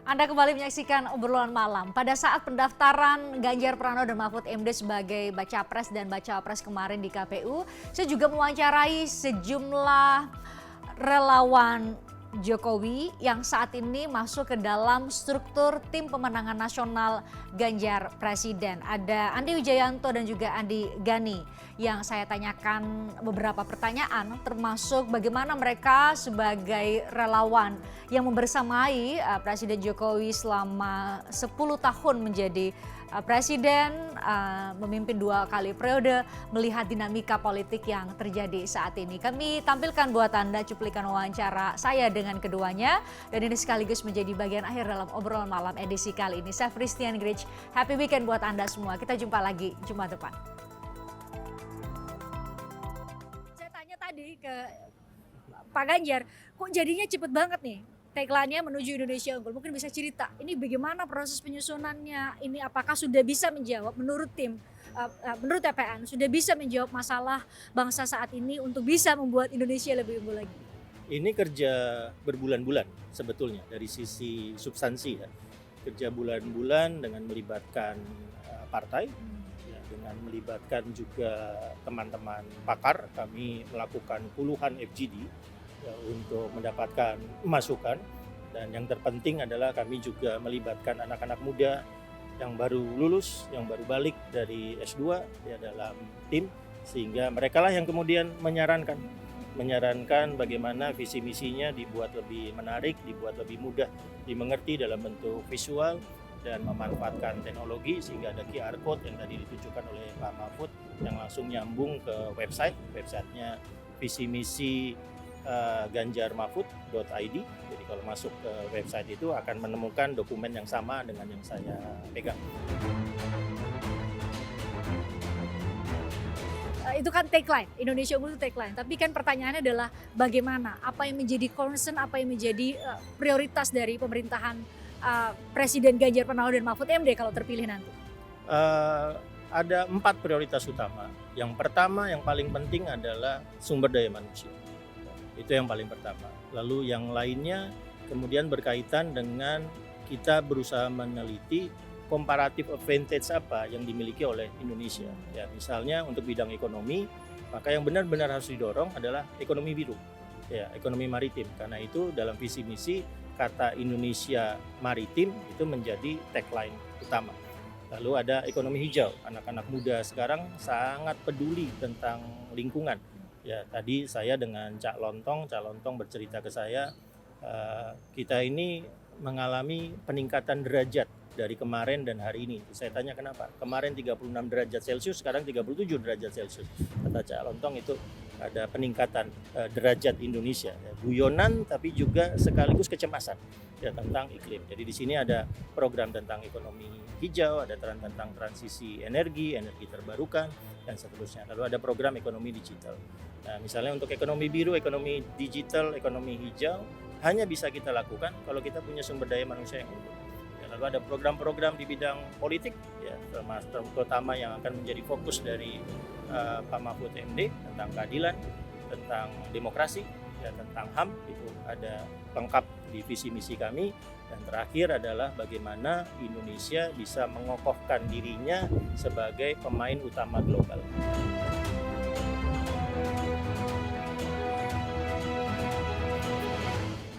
Anda kembali menyaksikan obrolan malam. Pada saat pendaftaran Ganjar Pranowo dan Mahfud MD sebagai baca pres dan baca pres kemarin di KPU, saya juga mewawancarai sejumlah relawan Jokowi yang saat ini masuk ke dalam struktur tim pemenangan nasional Ganjar Presiden. Ada Andi Wijayanto dan juga Andi Gani yang saya tanyakan beberapa pertanyaan, termasuk bagaimana mereka sebagai relawan yang membersamai Presiden Jokowi selama 10 tahun menjadi presiden, memimpin 2 kali periode, melihat dinamika politik yang terjadi saat ini. Kami tampilkan buat Anda cuplikan wawancara saya dengan keduanya, dan ini sekaligus menjadi bagian akhir dalam obrolan malam edisi kali ini. Saya Christian Grich, happy weekend buat Anda semua. Kita jumpa lagi Jumat depan. Saya tanya tadi ke Pak Ganjar, kok jadinya cepet banget nih tagline-nya menuju Indonesia Unggul? Mungkin bisa cerita, ini bagaimana proses penyusunannya, ini apakah sudah bisa menjawab menurut tim, menurut TPN, sudah bisa menjawab masalah bangsa saat ini untuk bisa membuat Indonesia lebih unggul lagi? Ini kerja berbulan-bulan sebetulnya dari sisi substansi ya. Kerja bulan-bulan dengan melibatkan partai, ya, dengan melibatkan juga teman-teman pakar. Kami melakukan puluhan FGD ya, untuk mendapatkan masukan, dan yang terpenting adalah kami juga melibatkan anak-anak muda yang baru lulus, yang baru balik dari S2 ya, dalam tim, sehingga merekalah yang kemudian menyarankan bagaimana visi misinya dibuat lebih menarik, dibuat lebih mudah dimengerti dalam bentuk visual, dan memanfaatkan teknologi sehingga ada QR code yang tadi ditunjukkan oleh Pak Mahfud yang langsung nyambung ke websitenya visi misi ganjarmahfud.id. Jadi kalau masuk ke website itu akan menemukan dokumen yang sama dengan yang saya pegang. Itu kan tagline, Indonesia Unggul itu tagline. Tapi kan pertanyaannya adalah bagaimana, apa yang menjadi concern, apa yang menjadi prioritas dari pemerintahan Presiden Ganjar Pranowo dan Mahfud MD kalau terpilih nanti? Ada 4 prioritas utama. Yang pertama, yang paling penting adalah sumber daya manusia. Itu yang paling pertama. Lalu yang lainnya kemudian berkaitan dengan kita berusaha meneliti comparative advantage apa yang dimiliki oleh Indonesia. Ya, misalnya untuk bidang ekonomi, maka yang benar-benar harus didorong adalah ekonomi biru, ya, ekonomi maritim. Karena itu dalam visi misi kata Indonesia maritim itu menjadi tagline utama. Lalu ada ekonomi hijau. Anak-anak muda sekarang sangat peduli tentang lingkungan. Ya, tadi saya dengan Cak Lontong bercerita ke saya, kita ini mengalami peningkatan derajat dari kemarin dan hari ini. Saya tanya kenapa? Kemarin 36 derajat Celcius, sekarang 37 derajat Celcius. Kata Cak Lontong itu ada peningkatan derajat Indonesia. Ya, guyonan tapi juga sekaligus kecemasan ya, tentang iklim. Jadi di sini ada program tentang ekonomi hijau, ada tentang transisi energi terbarukan, dan seterusnya. Lalu ada program ekonomi digital. Nah, misalnya untuk ekonomi biru, ekonomi digital, ekonomi hijau hanya bisa kita lakukan kalau kita punya sumber daya manusia yang unggul. Ya, lalu ada program-program di bidang politik, ya, terutama yang akan menjadi fokus dari Pak Mahfud MD tentang keadilan, tentang demokrasi, ya, tentang HAM, itu ada lengkap di visi misi kami. Dan terakhir adalah bagaimana Indonesia bisa mengokohkan dirinya sebagai pemain utama global.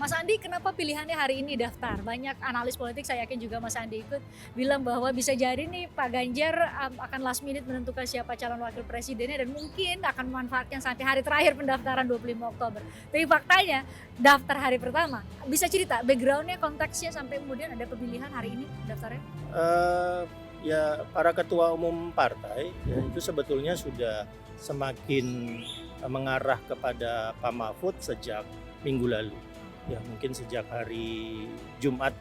Mas Andi, kenapa pilihannya hari ini daftar? Banyak analis politik, saya yakin juga Mas Andi ikut, bilang bahwa bisa jadi nih Pak Ganjar akan last minute menentukan siapa calon wakil presidennya dan mungkin akan memanfaatkan sampai hari terakhir pendaftaran 25 Oktober. Tapi faktanya daftar hari pertama. Bisa cerita backgroundnya, konteksnya sampai kemudian ada pemilihan hari ini daftarnya? Ya, para ketua umum partai ya, itu sebetulnya sudah semakin mengarah kepada Pak Mahfud sejak minggu lalu. Ya, mungkin sejak hari Jumat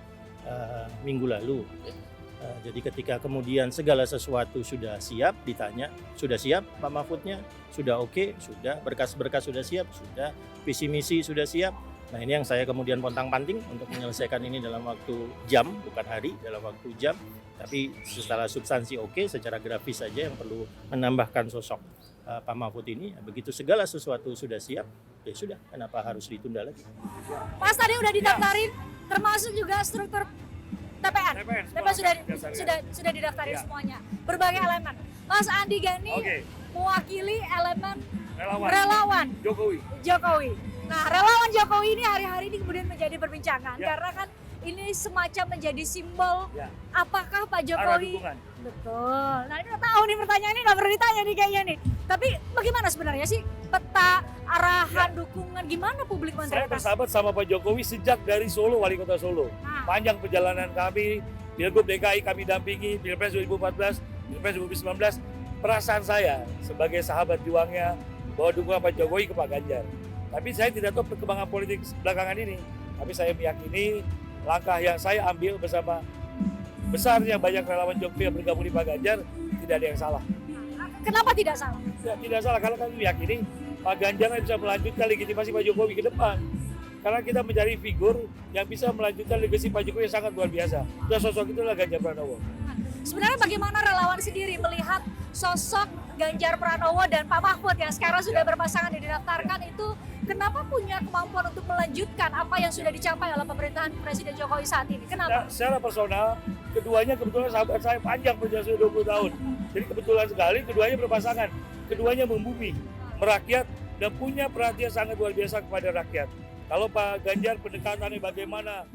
minggu lalu. Jadi ketika kemudian segala sesuatu sudah siap, ditanya, sudah siap Pak Mahfudnya? Sudah oke? Sudah. Berkas-berkas sudah siap? Sudah. Visi misi sudah siap? Nah, ini yang saya kemudian pontang-panting untuk menyelesaikan ini dalam waktu jam, bukan hari, dalam waktu jam. Tapi secara substansi oke, secara grafis saja yang perlu menambahkan sosok Pak Mahfud ini. Begitu segala sesuatu sudah siap, ya sudah, kenapa harus ditunda lagi? Mas tadi udah didaftarin, termasuk juga struktur BPN. Memang sudah Dasarnya. sudah didaftarin Ya. semuanya. Berbagai elemen. Mas Andi Gani Oke. mewakili elemen Relawan. relawan Jokowi. Jokowi. Nah, relawan Jokowi ini hari-hari ini kemudian menjadi perbincangan Ya. karena kan ini semacam menjadi simbol Ya. apakah Pak Arah Jokowi. dukungan. Betul. Nah, ini udah tahu nih pertanyaan ini nggak perlu ditanya nih kayaknya nih. Tapi bagaimana sebenarnya sih peta arahan dukungan gimana publik Saya mayoritas? bersahabat sama Pak Jokowi sejak dari Solo, wali kota Solo. Nah, Panjang perjalanan kami, Pilgub DKI kami dampingi, Pilpres 2014, Pilpres 2019. Perasaan saya sebagai sahabat juangnya bahwa dukungan Pak Jokowi ke Pak Ganjar. Tapi saya tidak tahu perkembangan politik belakangan ini. Tapi saya meyakini langkah yang saya ambil bersama besarnya banyak relawan Jokowi yang bergabung di Pak Ganjar tidak ada yang salah. kenapa tidak salah? Ya, tidak salah karena kami meyakini Pak Ganjar bisa melanjutkan legitimasi Pak Jokowi ke depan. Karena kita mencari figur yang bisa melanjutkan legasi Pak Jokowi yang sangat luar biasa. Dan sosok itu adalah Ganjar Pranowo. Sebenarnya bagaimana relawan sendiri melihat sosok Ganjar Pranowo dan Pak Mahfud yang sekarang sudah berpasangan dan didaftarkan itu kenapa punya kemampuan untuk melanjutkan apa yang sudah dicapai oleh pemerintahan Presiden Jokowi saat ini? Kenapa? Secara personal, keduanya kebetulan sahabat saya panjang perjalanan sudah 20 tahun. Jadi kebetulan sekali keduanya berpasangan. Keduanya membumi, merakyat, dan punya perhatian sangat luar biasa kepada rakyat. Kalau Pak Ganjar pendekatannya bagaimana